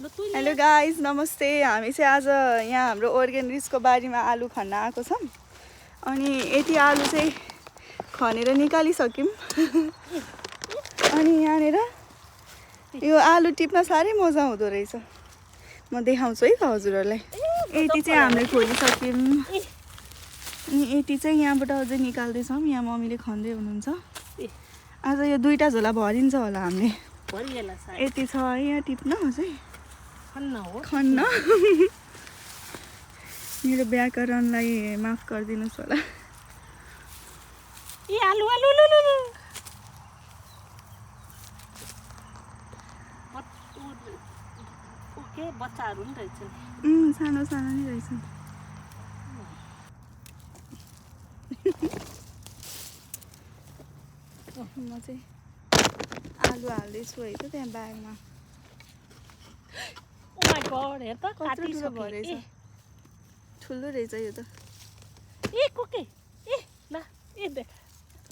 Hello guys नमस्ते। हामी चाहिँ आज यहाँ हाम्रो अर्ग्यानिक्सको बारीमा आलु खन्न आएको छौँ। अनि यति आलु चाहिँ खनेर निकालिसक्यौँ। अनि यहाँनिर यो आलु टिप्न साह्रै मजा हुँदो रहेछ। म देखाउँछु है त हजुरहरूलाई। यति चाहिँ हामीले खोलिसक्यौँ। अनि यति चाहिँ यहाँबाट अझै निकाल्दैछौँ। यहाँ मम्मीले खन्दै हुनुहुन्छ। आज यो 2टा झोला भरिन्छ होला हामीले। यति छ है यहाँ टिप्न अझै खन्न। मेरो व्याकरणलाई माफ गरिदिनुहोस् होला। आलु बच्चाहरू नि रहेछन्। सानो सानो नै रहेछन्। म चाहिँ आलु हाल्दैछु है त त्यहाँ ब्यागमा। माय गॉड हेर त कत्रो रहेछ। ठुलो रहेछ यो त। ए कोके ए ल ए देख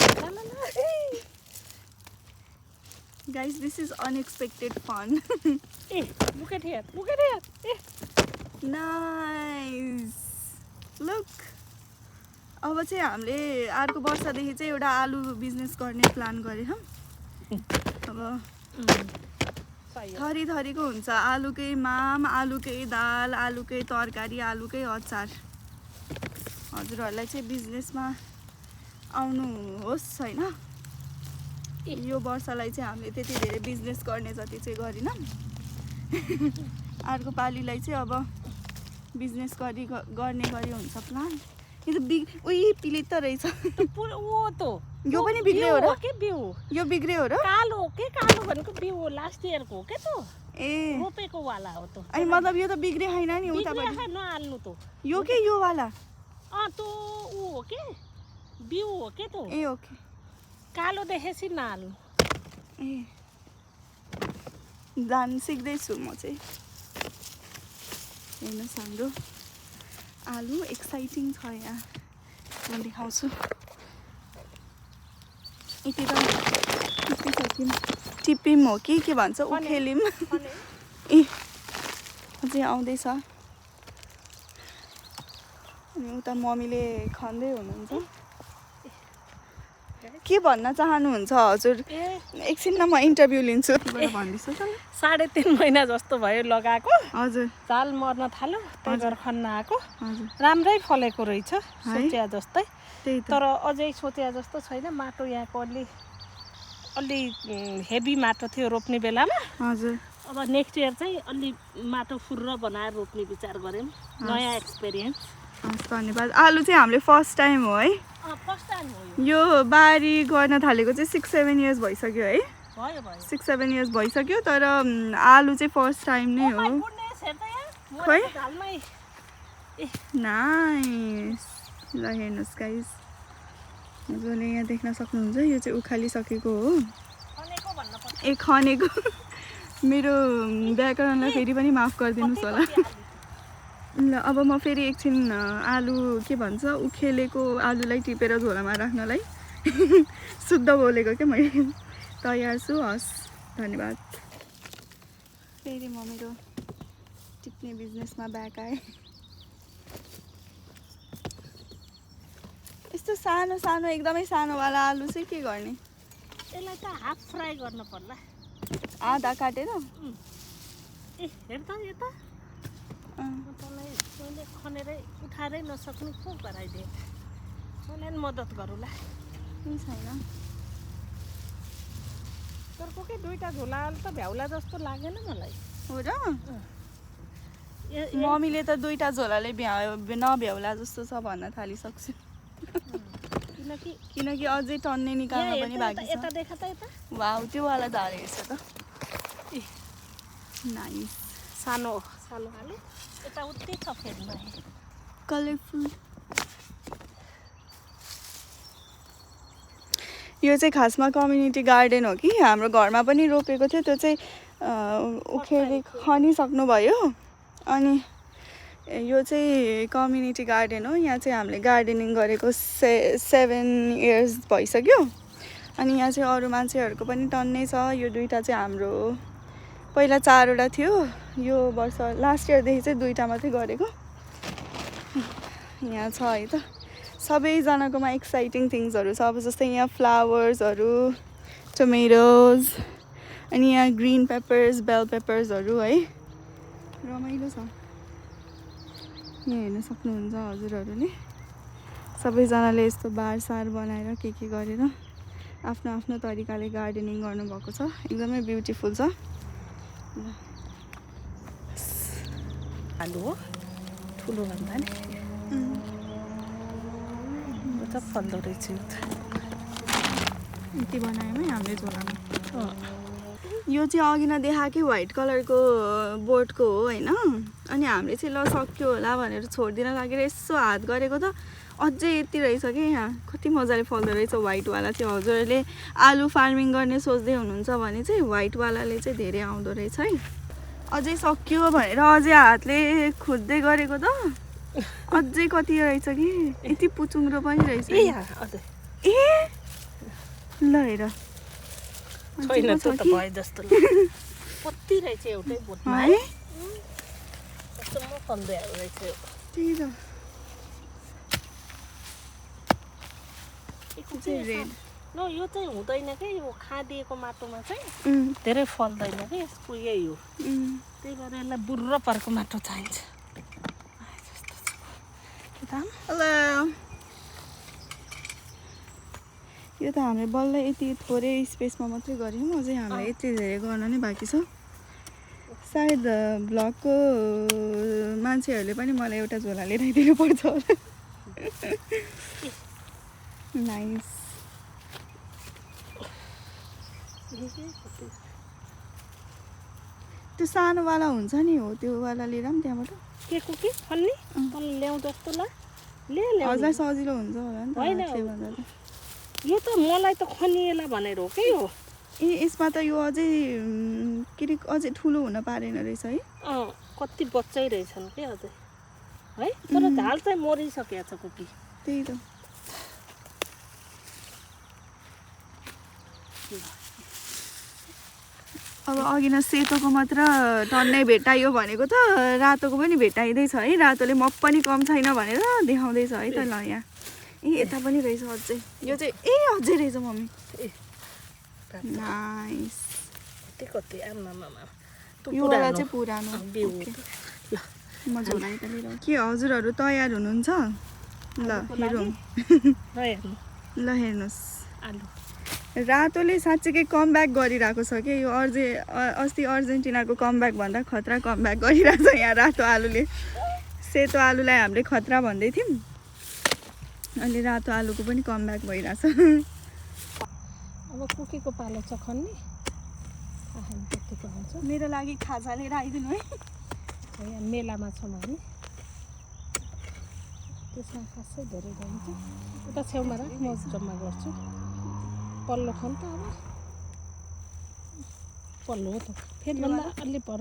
ल ल ल guys this is unexpected fun. ए look at here a nice look. अब चाहिँ हामीले अर्को वर्षदेखि चाहिँ एउटा आलु बिजनेस गर्ने प्लान गरेछौँ। अब थरी थरीको हुन्छ। आलुकै माम, आलुकै दाल, आलुकै तरकारी, आलुकै अचार। हजुरहरूलाई चाहिँ बिजनेसमा आउनुहोस् होइन। यो वर्षलाई चाहिँ हामीले त्यति धेरै बिजनेस गर्ने जति चाहिँ गरिनौँ। अर्को पालिलाई चाहिँ अब बिजनेस गर्ने गरी हुन्छ प्लान। यो त उही पिलित त रहेछ। ओ त यो पनि बिग्रियो हो र? के बिउ यो बिग्रियो हो र? कालो भनेको बिउ हो लास्ट इयरको हो के त। ए रोपेको वाला हो त। अनि मतलब यो त बिग्रियो हैन नि उतापट्टि। नहाल्नु त। यो के यो वाला? त ऊ हो के बिउ हो के त। ए ओके। कालो देखेपछि नहाल्नु। ए जान सिक्दैछु म चाहिँ। हेर्नुहोस् हाम्रो आलु एक्साइटिङ छ यहाँ। म देखाउँछु। यति त टिपिसक्यौँ। टिपिम हो कि के भन्छ उखेलिम। ए अझै आउँदैछ। अनि उता मम्मीले खन्दै हुनुहुन्छ। के भन्न चाहनुहुन्छ हजुर? एकछिनमा म इन्टरभ्यू लिन्छु। भन्दैछु त 3.5 महिना जस्तो भयो लगाएको। हजुर चाल मर्न थाल्यो त्यही भएर खन्न आएको। हजुर राम्रै फलेको रहेछ सोचे जस्तै। त्यही त। तर अझै सोचे जस्तो छैन। माटो यहाँको अलि हेभी माटो थियो रोप्ने बेलामा। हजुर अब नेक्स्ट इयर चाहिँ अलि माटो फुर्र बनाएर रोप्ने विचार गऱ्यौँ। नयाँ एक्सपिरियन्स। हस् धन्यवाद। आलु चाहिँ हामीले फर्स्ट टाइम हो है। फर्स्ट टाइम हो यो बारी गर्न थालेको चाहिँ 6-7 इयर्स भइसक्यो है। भयो 6-7 इयर्स भइसक्यो तर आलु चाहिँ फर्स्ट टाइम नै हो। खोइ नाइस। ल हेर्नुहोस् गाइस हजुरले यहाँ देख्न सक्नुहुन्छ यो चाहिँ उखालिसकेको हो। ए खनेको। मेरो व्याकरणलाई फेरि पनि माफ गरिदिनुहोस् होला। ल अब म फेरि एकछिन आलु के भन्छ उखेलेको आलुलाई टिपेर झोलामा राख्नलाई शुद्ध बोलेको क्या मैले। तयार छु। हस् धन्यवाद। फेरि म मेरो टिप्ने बिजनेसमा ब्याक आएँ। यस्तो सानो सानो एकदमै सानोवाला आलु चाहिँ के गर्ने? यसलाई त हाफ फ्राई गर्न पर्ला। आधा काटेर। ए हेर त यता तँलाई मैले खनेरै उठाएरै नसक्नु पो गराइदिएँ। मलाई नि मद्दत गरौँला। केही छैन। तर कोही 2टा झोला आलु त भ्याउला जस्तो लागेन मलाई। हो र? मम्मीले त 2टा झोलाले नभ्याउला जस्तो छ भन्न थालिसक्छु। किनकि अझै टन्ने निकाल्न पनि बाँकी छ। यता देखा त यता। वाउ त्यो वाला धारे हेर्छ त। A nice. सानो सानो आलु यता उति छ फेरि कलरफुल। यो चाहिँ खासमा कम्युनिटी गार्डन हो कि हाम्रो घरमा पनि रोपेको थियो। त्यो चाहिँ उखेली खनिसक्नु भयो। अनि यो चाहिँ कम्युनिटी गार्डन हो। यहाँ चाहिँ हामीले गार्डनिङ गरेको 7 इयर्स भइसक्यो। अनि यहाँ चाहिँ अरू मान्छेहरूको पनि टन्नै छ। यो 2टा चाहिँ हाम्रो पहिला 4वटा थियो, यो वर्ष लास्ट इयरदेखि चाहिँ 2टा मात्रै गरेको। यहाँ छ है त सबैजनाकोमा एक्साइटिङ थिङ्सहरू छ। अब जस्तै यहाँ फ्लावर्सहरू, टमेटोज, अनि यहाँ ग्रिन पेपर्स, बेल पेपर्सहरू है, रमाइलो छ। यहाँ हेर्न सक्नुहुन्छ हजुरहरूले सबैजनाले यस्तो बारसार बनाएर के गरेर आफ्नो आफ्नो तरिकाले गार्डनिङ गर्नुभएको छ। एकदमै ब्युटिफुल छ। आलु हो ठुलो भन्दा नि त फल्दो रहेछ यो त। यति बनायौँ है हामीले झोलामा। यो चाहिँ अघि न देखाएकै व्हाइट कलरको बोर्डको हो होइन। अनि हामीले चाहिँ ल सक्यो होला भनेर छोडिदिन लागेर यसो हात गरेको त अझै यति रहेछ कि यहाँ। कति मजाले फल्दो रहेछ व्हाइटवाला चाहिँ। हजुरहरूले आलु फार्मिङ गर्ने सोच्दै हुनुहुन्छ भने चाहिँ व्हाइटवालाले चाहिँ धेरै आउँदो रहेछ है। अझै सकियो भनेर अझै हातले खोज्दै गरेको त अझै कति रहेछ कि। यति पुचुङ्रो पनि रहेछ। ए ल हेर छैन त भयो जस्तो कति रहेछ एउटै बोटमा है। कस्तो म फल्दै रहेछ त्यही त। रेड नो यो चाहिँ हुँदैन कि यो खादिएको माटोमा चाहिँ धेरै फल्दैन कि यसको यही हो। त्यही भएर यसलाई बुर्र पर्को माटो चाहिन्छ। हेलो यो त हामीले बल्ल यति थोरै स्पेसमा मात्रै गऱ्यौँ। अझै हामीले यति धेरै गर्न नै बाँकी छ। सायद भ्लगको मान्छेहरूले पनि मलाई एउटा झोला लिएर दिनुपर्छ होला। नाइस। त्यो सानोवाला हुन्छ नि हो त्यो वाला लिएर पनि त्यहाँबाट के को के खन्ने तल ल्याउँ जस्तो ल ल्याउ। हजुर सजिलो हुन्छ होला नि त। होइन यो त मलाई त खनिएला भनेर हो कि हो। ए यसमा त यो अझै के अरे अझै ठुलो हुन पारेन रहेछ है। कति बच्चै रहेछन् कि अझै है। तर झाल चाहिँ मरिसकेको छ कुकी। त्यही त। अब अघि न सेतोको मात्र टन्नै भेटाइयो भनेको त रातोको पनि भेटाइँदैछ है। रातोले मप पनि कम छैन भनेर देखाउँदैछ है त। ल यहाँ ए यता पनि रहेछ अझै। यो चाहिँ ए अझै रहेछ मम्मी। नाइस। कति आमामा यो वाला चाहिँ पुरानो। म झोला लिएर के हजुरहरू तयार हुनुहुन्छ? ल हेरौँ। ल हेर्नुहोस् आलु रातोले साँच्चीकै कमब्याक गरिरहेको छ कि। यो अस्ति अर्जेन्टिनाको कमब्याक भन्दा खतरा कमब्याक गरिरहेको छ यहाँ रातो आलुले। सेतो आलुलाई हामीले खतरा भन्दै थियौँ, अहिले रातो आलुको पनि कमब्याक भइरहेछ। अब कुकीको पालो छ खन्ने। मेरो लागि खाजा लिएर आइदिनु है। यहाँ मेलामा छौँ हामी। त्यसमा खासै धेरै जान्छ। उता छेउमा राख म जम्मा गर्छु। पल्लो खन त अब पल्लो हो त फेदभन्दा अलि पर।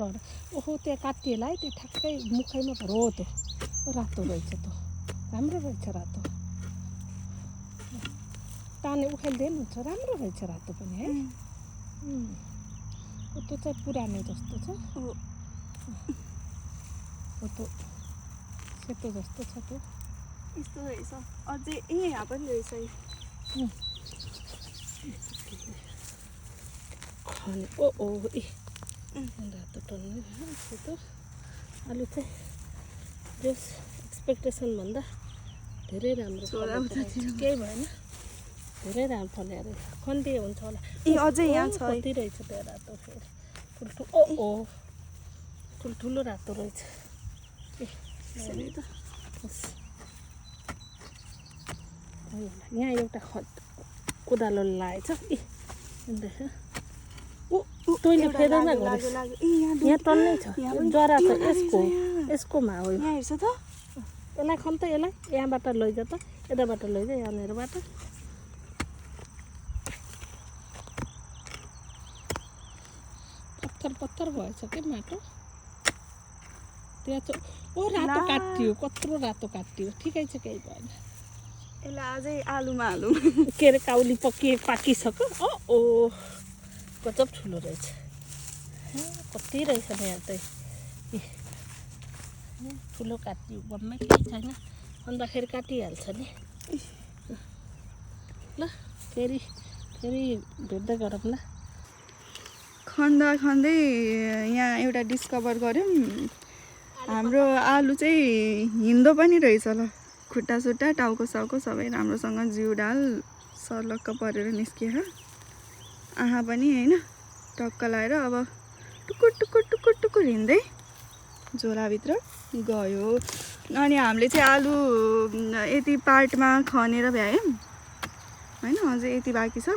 ओहो त्यहाँ काटिएला है त्यो ठ्याक्कै मुखैमा पर हो त। रातो रहेछ त राम्रो रहेछ रातो। ताने उखालिदिए पनि हुन्छ राम्रो रहेछ रातो पनि है। त्यो चाहिँ पुरानो जस्तो छ। त्यो सेतो जस्तो छ त्यो। यस्तो रहेछ अझै। ए यहाँ पनि रहेछ ओ ए रातो टन्ने सेतो आलु चाहिँ जस एक्सपेक्टेसन भन्दा धेरै राम्रो केही भएन। धेरै राम्रो फल्यो रहेछ। खन्दिए हुन्छ होला। ए अझै यहाँ छ कति रहेछ त्यो रातो फेरि ठुल्ठुलो रातो रहेछ। यहाँ एउटा कोदालो लगाएछ। तैँले फेर्दैन यहाँ टन्नै छ। जरा छ यसकोमा हो। यहाँ हेर्छ त। यसलाई खन् त यसलाई यहाँबाट लैजा त। यताबाट लैजा यहाँनिरबाट। पत्थर भएछ कि माटो त्यहाँ चाहिँ। ओ रातो काटियो कत्रो रातो काटियो। ठिकै छ केही भएन। यसलाई अझै आलुमा हालौँ। के अरे काउली पाकिसक्यो। ओ गजब ठुलो रहेछ। कति रहेछ नि यहाँ चाहिँ ठुलो काटियो बम्मै केही छैन अन्तखेरि काटिहाल्छ नि ल फेरि भेट्दै गरौँ ल खन्दा खन्दै यहाँ एउटा डिस्कभर गऱ्यौँ हाम्रो आलु चाहिँ हिँड्दो पनि रहेछ ल खुट्टा सुट्टा टाउको साउको सबै राम्रोसँग जिउ डाल सर्लक्क परेर निस्किएर आँखा पनि होइन टक्क लाएर अब टुकुर टुकुर टुकुर टुकुर हिँड्दै झोलाभित्र गयो अनि हामीले चाहिँ आलु यति पार्टमा खनेर भ्यायौँ होइन अझै यति बाँकी छ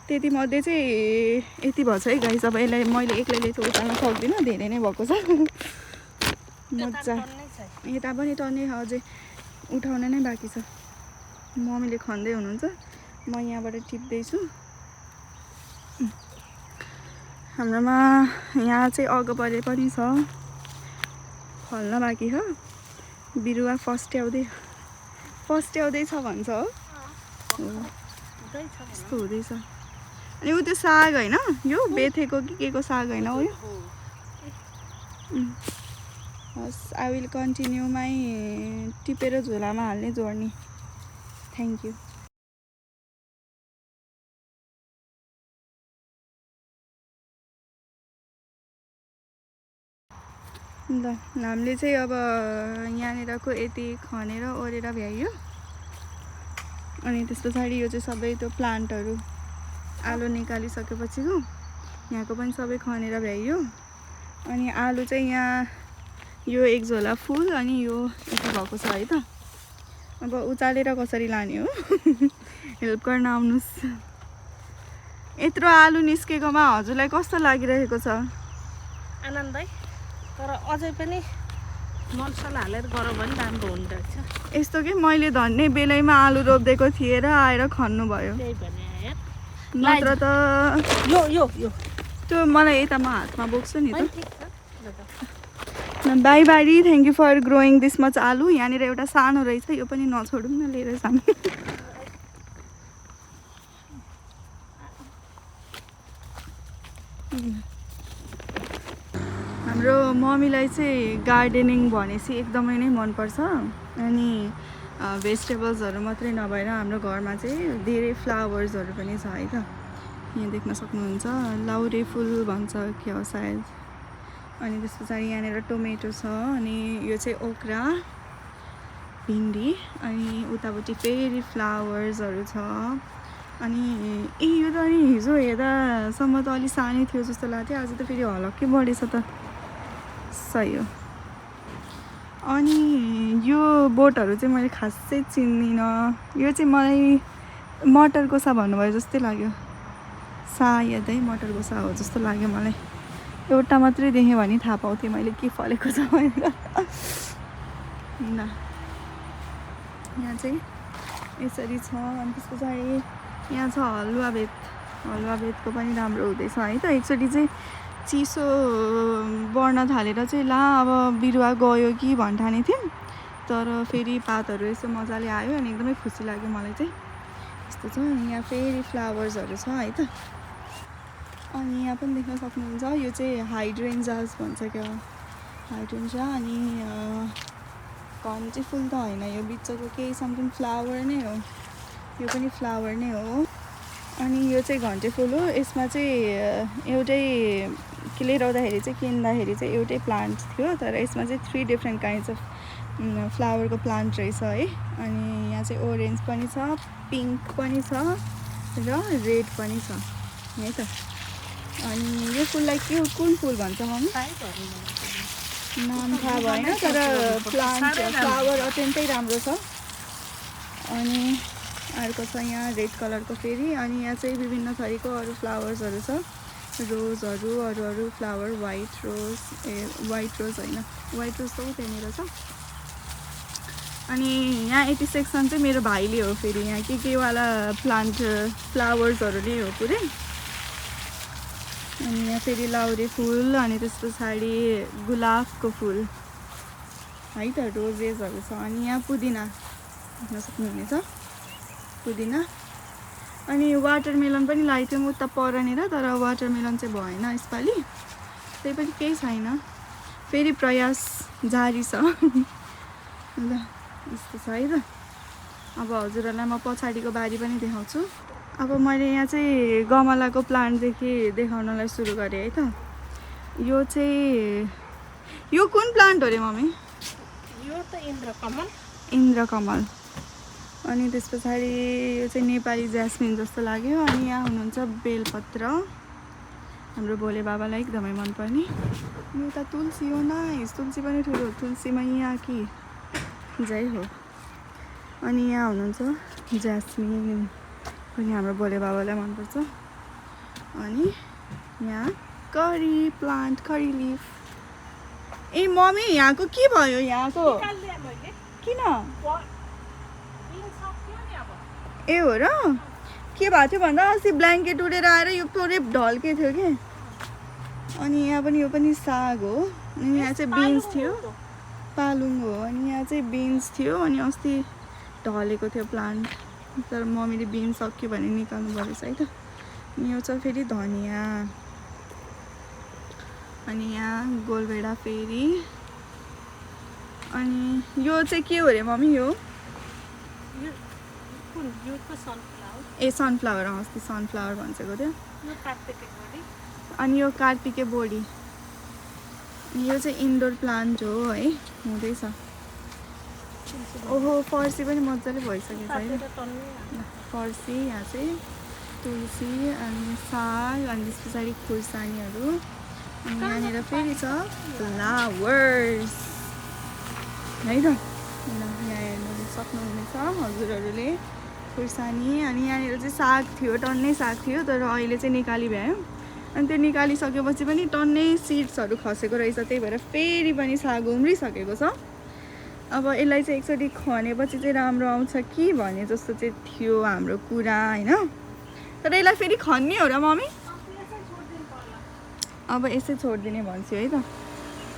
त्यति मध्ये चाहिँ यति भएछ है गाइस अब यसलाई मैले एक्लैले चाहिँ उचाल्न सक्दिनँ धेरै नै भएको छ मजा यता पनि टन्नै अझै उठाउन नै बाँकी छ मम्मीले खन्दै हुनुहुन्छ म यहाँबाट टिप्दैछु हाम्रोमा यहाँ चाहिँ अगपरे पनि छ फल्न बाँकी छ बिरुवा फस्ट्याउँदैछ भन्छ हो यस्तो हुँदैछ अनि ऊ त्यो साग होइन यो बेथेको कि के को साग होइन हो यो हस् आई विल कन्टिन्यू माई टिपेर झोलामा हाल्ने जोड्ने थ्याङ्क यू ल हामीले चाहिँ अब यहाँनिरको यति खनेर ओरेर भ्याइयो अनि त्यस पछाडि यो चाहिँ सबै त्यो प्लान्टहरू आलु निकालिसकेपछिको यहाँको पनि सबै खनेर भ्याइयो अनि आलु चाहिँ यहाँ यो एक झोला फुल अनि यो यति भएको छ है त अब उचालेर कसरी लाने हो हेल्प गर्न आउनुहोस् यत्रो आलु निस्केकोमा हजुरलाई कस्तो लागिरहेको छ आनन्दै तर अझै पनि मसला हालेर गरौँ भने राम्रो हुँदो रहेछ यस्तो कि मैले धन्ने बेलैमा आलु रोप्दिएको थिएँ र आएर खन्नु भयो त्यही भने नत्र त यो यो यो त्यो मलाई यता म हातमा बोक्छु नि त ठिक छ बाई बारी thank you for growing this much आलु यहाँनिर एउटा सानो रहेछ यो पनि नछोडौँ न लिएर जानु हाम्रो मम्मीलाई चाहिँ गार्डनिङ भनेपछि एकदमै नै मनपर्छ अनि भेजिटेबल्सहरू मात्रै नभएर हाम्रो घरमा चाहिँ धेरै फ्लावर्सहरू पनि छ है त यहाँ देख्न सक्नुहुन्छ लाउरे फुल भन्छ के हो सायद अनि त्यस पछाडि यहाँनिर टोमेटो छ अनि यो चाहिँ ओक्रा भिन्डी अनि उतापट्टि फेरि फ्लावर्सहरू छ अनि यो त अनि हिजो हेर्दासम्म त अलि सानै थियो जस्तो लाग्थ्यो आज त फेरि हलक्कै बढेछ त सही हो अनि यो बोटहरू चाहिँ मैले खासै चिन्दिनँ यो चाहिँ मलाई मटरको सा भन्नुभयो जस्तै लाग्यो सायदै मटरको सा हो जस्तो लाग्यो मलाई एउटा मात्रै देखेँ भने थाहा पाउँथेँ मैले के फलेको छ भनेर ल यहाँ चाहिँ यसरी छ अनि त्यस पछाडि यहाँ छ हलुवा भेतको पनि राम्रो हुँदैछ है त एकचोटि चाहिँ चिसो बढ्न थालेर चाहिँ ला अब बिरुवा गयो कि भन्ठाने थियौँ तर फेरि पातहरू यसो मजाले आयो अनि एकदमै खुसी लाग्यो मलाई चाहिँ यस्तो छ यहाँ फेरि फ्लावर्सहरू छ है त अनि यहाँ पनि देख्न सक्नुहुन्छ यो चाहिँ हाइड्रेन्जास भन्छ क्या हाइड्रेन्जा अनि घन्टी फुल त होइन यो बिचको केही समथिङ फ्लावर नै हो यो पनि फ्लावर नै हो अनि यो चाहिँ घन्टे फुल हो यसमा चाहिँ एउटै के लिएर आउँदाखेरि चाहिँ किन्दाखेरि चाहिँ एउटै प्लान्ट थियो तर यसमा चाहिँ 3 डिफ्रेन्ट काइन्ड्स अफ फ्लावरको प्लान्ट रहेछ है अनि यहाँ चाहिँ ओरेन्ज पनि छ पिङ्क पनि छ र रेड पनि छ है त अनि यो फुललाई कुन फुल भन्छ मम्मी नाम थाहा भएन तर प्लान्ट फ्लावर अत्यन्तै राम्रो छ अनि अर्को छ यहाँ रेड कलरको फेरि अनि यहाँ चाहिँ विभिन्न थरीको अरू फ्लावर्सहरू छ रोजहरू अरू फ्लावर वाइट रोज वाइट रोज होइन वाइट रोज त त्यहाँनिर छ अनि यहाँ यति सेक्सन चाहिँ मेरो भाइले हो फेरि यहाँ के वाला प्लान्ट फ्लावर्सहरू नै हो पुरै अनि यहाँ फेरि लाउरे फुल अनि त्यस पछाडि गुलाबको फुल है त रोजेसहरू छ अनि यहाँ पुदिना देख्न सक्नुहुनेछ पुदिना अनि वाटरमेलन पनि लगाएको थियौँ उता परनेर तर वाटरमेलन चाहिँ भएन यसपालि त्यही पनि केही छैन, फेरि प्रयास जारी छ। ल यस्तो छ है त। अब हजुरहरूलाई म पछाडिको बारी पनि देखाउँछु। अब मैले यहाँ चाहिँ गमलाको प्लान्टदेखि देखाउनलाई सुरु गरेँ है त। यो चाहिँ यो कुन प्लान्ट हो रे मम्मी? यो त इन्द्रकमल। इन्द्रकमल। अनि त्यस पछाडि यो चाहिँ नेपाली ज्यास्मिन जस्तो लाग्यो। अनि यहाँ हुनुहुन्छ बेलपत्र, हाम्रो भोले बाबालाई एकदमै मनपर्ने। अनि यता तुलसी हो, नाइस, तुलसी पनि ठुलो, तुलसी मैया कि जय हो। अनि यहाँ हुनुहुन्छ ज्यास्मिन पनि हाम्रो भोले बाबालाई मनपर्छ। अनि यहाँ करी प्लान्ट, करी लिफ। ए मम्मी यहाँको के भयो? यहाँको किन? ए हो र? के भएको थियो भन्दा अस्ति ब्ल्याङ्केट उडेर आएर यो पुरै ढल्के थियो कि। अनि यहाँ पनि यो पनि साग हो। अनि यहाँ चाहिँ बिन्स थियो, पालुङ हो। अनि यहाँ चाहिँ बिन्स थियो, अनि अस्ति ढलेको थियो प्लान्ट, तर मम्मीले बिन्स सक्यो भने निकाल्नु परेछ है त। अनि यो छ फेरि धनियाँ। अनि यहाँ गोलभेडा फेरि। अनि यो चाहिँ के हो रे मम्मी? यो ए सनफ्लावर, अस्ति सनफ्लावर भन्छेको थियो। अनि यो कार्तिके बोडी। यो चाहिँ इन्डोर प्लान्ट हो है, हुँदैछ। ओहो फर्सी पनि मजाले भइसकेछ है। फर्सी, यहाँ चाहिँ तुलसी, अनि साग, अनि त्यस पछाडि खुर्सानीहरू। अनि यहाँनिर फेरि छ फ्लावर्स है त। ल यहाँ हेर्नु सक्नुहुनेछ हजुरहरूले खुर्सानी। अनि यहाँनिर चाहिँ साग थियो, टन्नै साग थियो, तर अहिले चाहिँ निकाली भ्यायो। अनि त्यो निकालिसकेपछि पनि टन्नै सिड्सहरू खसेको रहेछ, त्यही भएर फेरि पनि साग उम्रिसकेको छ। अब यसलाई चाहिँ एकचोटि खनेपछि चाहिँ राम्रो आउँछ कि भने जस्तो चाहिँ थियो हाम्रो कुरा होइन। तर यसलाई फेरि खन्ने हो र मम्मी? अब यसै छोडिदिने भन्छु है त।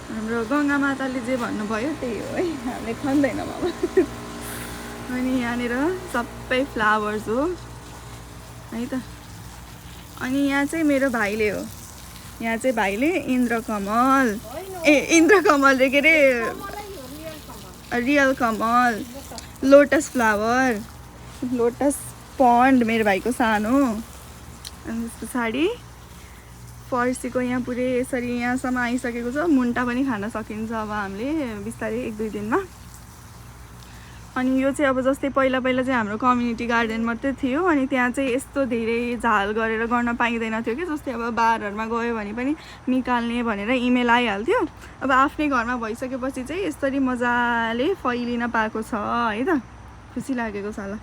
हाम्रो गङ्गा माताले जे भन्नुभयो त्यही हो है, हामीले खन्दैन बाबा। अनि यहाँनिर सबै फ्लावर्स हो है त। अनि यहाँ चाहिँ मेरो भाइले हो, यहाँ चाहिँ भाइले इन्द्रकमल, ए इन्द्रकमल रे, के अरे रियल कमल, लोटस फ्लावर, लोटस पन्ड मेरो भाइको सानो। अनि त्यस पछाडि फर्सीको यहाँ पुरै यसरी यहाँसम्म आइसकेको छ। मुन्टा पनि खान सकिन्छ अब हामीले बिस्तारै 1-2 दिनमा। अनि यो चाहिँ अब जस्तै पहिला पहिला चाहिँ हाम्रो कम्युनिटी गार्डन मात्रै थियो, अनि त्यहाँ चाहिँ यस्तो धेरै झाल गरेर गर्न पाइँदैन थियो कि। जस्तै अब बारहरूमा गयो भने पनि निकाल्ने भनेर इमेल आइहाल्थ्यो। अब आफ्नै घरमा भइसकेपछि चाहिँ यसरी मजाले फैलिन पाएको छ है त, खुसी लागेको छ ल।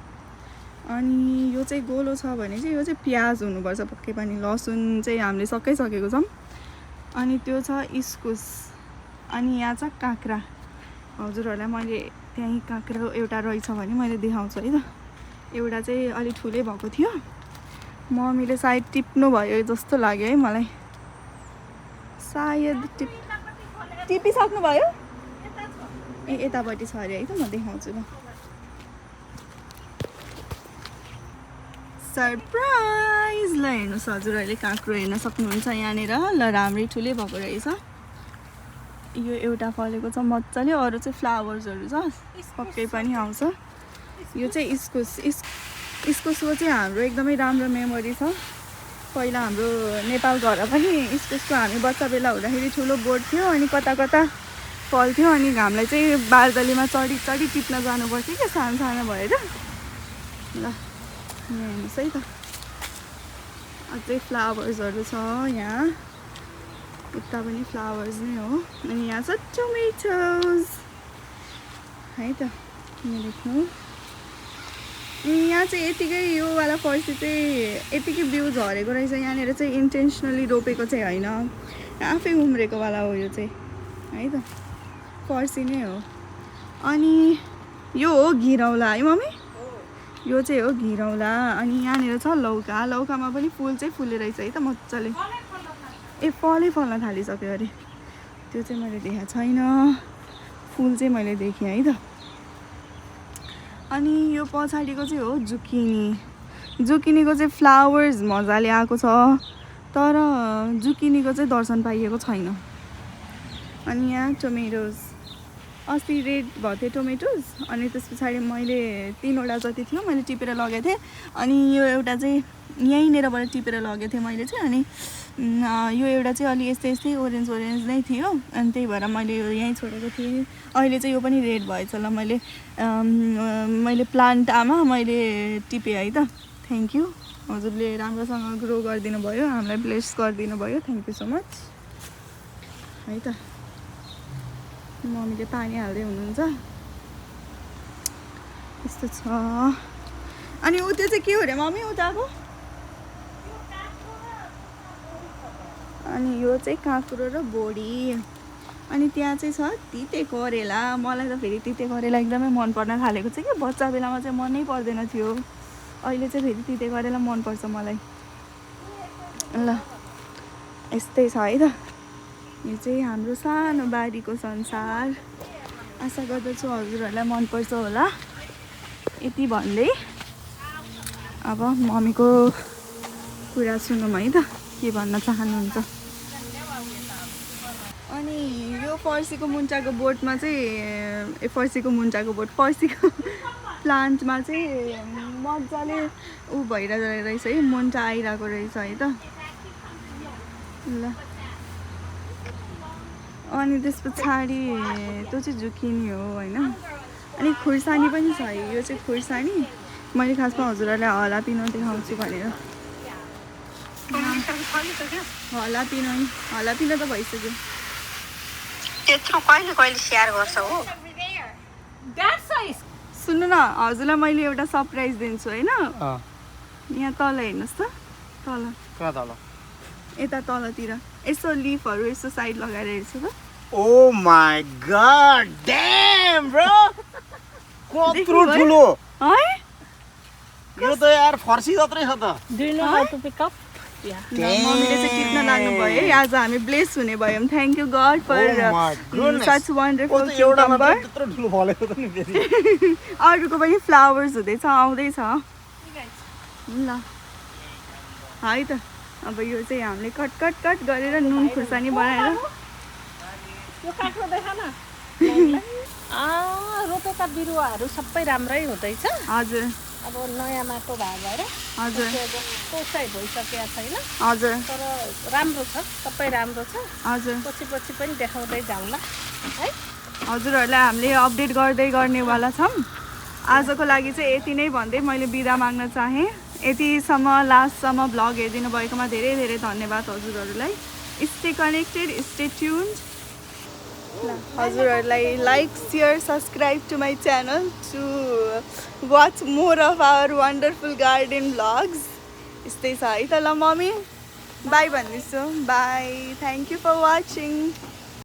अनि यो चाहिँ गोलो छ भने चाहिँ यो चाहिँ प्याज हुनुपर्छ पक्कै पनि, लसुन चाहिँ हामीले सकिसकेको छौँ। अनि त्यो छ इस्कुस। अनि यहाँ छ काँक्रा। हजुरहरूलाई मैले त्यहीँ काँक्रा एउटा रहेछ भने मैले देखाउँछु है त। एउटा चाहिँ अलि ठुलै भएको थियो, मम्मीले सायद टिप्नु भयो जस्तो लाग्यो है मलाई, सायद टिपिसक्नु भयो। ए यतापट्टि छ अरे है त, म देखाउँछु ल। सरप्राइज! ल हेर्नुहोस् हजुरहरूले काँक्रो हेर्न सक्नुहुन्छ यहाँनिर। ल राम्रै ठुलै भएको रहेछ। यो एउटा फलेको छ मजाले, अरू चाहिँ फ्लावर्सहरू छ, पक्कै पनि आउँछ। यो चाहिँ इस्कुस। इस्कुसको चाहिँ हाम्रो एकदमै राम्रो मेमोरी छ। पहिला हाम्रो नेपाल घर पनि इस्कुसको हामी बच्चा बेला हुँदाखेरि ठुलो बोट थियो, अनि कता कता फल्थ्यो। अनि घामलाई चाहिँ बारदलीमा चढी टिप्न जानुपर्थ्यो क्या सानो सानो भएर। ल यहाँ हेर्नुहोस् है त, अझै फ्लावर्सहरू छ यहाँ, उता पनि फ्लावर्स नै हो। अनि यहाँ छ टमेटोज है त, यहाँ देख्नु। यहाँ चाहिँ यतिकै योवाला फर्सी चाहिँ यतिकै बिउ झरेको रहेछ। यहाँनिर चाहिँ इन्टेन्सनली रोपेको चाहिँ होइन, आफै उम्रेको वाला हो यो चाहिँ है त, फर्सी नै हो। अनि यो हो घिरौला है मम्मी, यो चाहिँ हो घिरौला। अनि यहाँनिर छ लौका। लौकामा पनि फुल चाहिँ फुले रहेछ है त मजाले। ए फलै फल्न थालिसक्यो अरे, त्यो चाहिँ मैले देखाएको छैन, फुल चाहिँ मैले देखेँ है त। अनि यो पछाडिको चाहिँ हो जुकिनी। जुकिनीको चाहिँ फ्लावर्स मजाले आएको छ, तर जुकिनीको चाहिँ दर्शन पाइएको छैन। अनि यहाँ टोमेटोज अस्ति रेड भएको थियो टोमेटोज, अनि त्यस पछाडि मैले 3वटा जति थियो मैले टिपेर लगेको थिएँ। अनि यो एउटा चाहिँ यहीँनिरबाट टिपेर लगेको थिएँ मैले चाहिँ। अनि यो एउटा चाहिँ अलि यस्तै ओरेन्ज नै थियो, अनि त्यही भएर मैले यो यहीँ छोडेको थिएँ। अहिले चाहिँ यो पनि रेड भएछ ल। मैले प्लान्ट आमा मैले टिपेँ है त। थ्याङ्क यू, हजुरले राम्रोसँग ग्रो गरिदिनु भयो, हामीलाई ब्लेस गरिदिनु भयो, थ्याङ्क यू सो मच है त। मम्मीले पानी हाल्दै हुनुहुन्छ, यस्तो छ। अनि ऊ त्यो चाहिँ के हो रे मम्मी उताको? अनि यो चाहिँ काँक्रो र बोडी। अनि त्यहाँ चाहिँ छ तिते करेला। मलाई त फेरि तिते करेला एकदमै मन पर्न थालेको छ कि, बच्चा बेलामा चाहिँ मनै पर्दैन थियो, अहिले चाहिँ फेरि तिते करेला मनपर्छ मलाई। ल यस्तै छ है त। यो चाहिँ हाम्रो सानो बारीको संसार। आशा गर्दछु हजुरहरूलाई मनपर्छ होला। यति भन्दै अब मम्मीको कुरा सुनौँ है त, के भन्न चाहनुहुन्छ। अनि यो फर्सीको मुन्टाको बोटमा चाहिँ फर्सीको प्लान्टमा चाहिँ मजाले ऊ भइरहेको रहेछ है, मुन्टा आइरहेको रहेछ है त। ल अनि त्यस पछाडि त्यो चाहिँ जुकिनी हो होइन। अनि खुर्सानी पनि छ, यो चाहिँ खुर्सानी। मैले खासमा हजुरहरूलाई हलापिनो देखाउँछु भनेर। हलापिनो त भइसक्यो। त्यत्रो कहिले कहिले सेयर गर्छ हो। सुन्नु न, हजुरलाई मैले एउटा सरप्राइज दिन्छु होइन। यहाँ तल हेर्नुहोस् त, तल यता तलतिर यसो लिफहरू यसो साइड लगाएर हेर्छु त। Oh my God damn bro, कत्रो ठुलो है यो त यार फर्सी जत्रै छ त। मम्मीले चाहिँ टिप्न लाग्नु भयो है। आज हामी ब्लेस हुने भयौँ। Thank you God for such wonderful cucumber. त्यत्रो ठुलो फलेको त नि फेरि। अरूको पनि फ्लावर्स हुँदैछ, आउँदैछ ल है त। अब यो चाहिँ हामीले कट गरेर नुन खुर्सानी बनाएर यो काँक्रो देखा न। रोपेका बिरुवाहरू सबै राम्रै हुँदैछ। हजुर अब नयाँ माटो भएर हजुर पोसाइ भइसकेको छैन, हजुर तर राम्रो छ, सबै राम्रो छ। हजुर पछि पनि देखाउँदै जाउँला है। हजुरहरूलाई हामीले अपडेट गर्दै गर्नेवाला छौँ। आजको लागि चाहिँ यति नै भन्दै मैले बिदा माग्न चाहेँ। यतिसम्म लास्टसम्म भ्लग हेरिदिनु भएकोमा धेरै धेरै धन्यवाद हजुरहरूलाई। Stay connected, stay tuned. हजुरहरूलाई like share subscribe to my channel to watch more of our wonderful garden vlogs. यस्तै छ है त। ल मम्मी बाई भन्दैछु, bye, thank you for watching.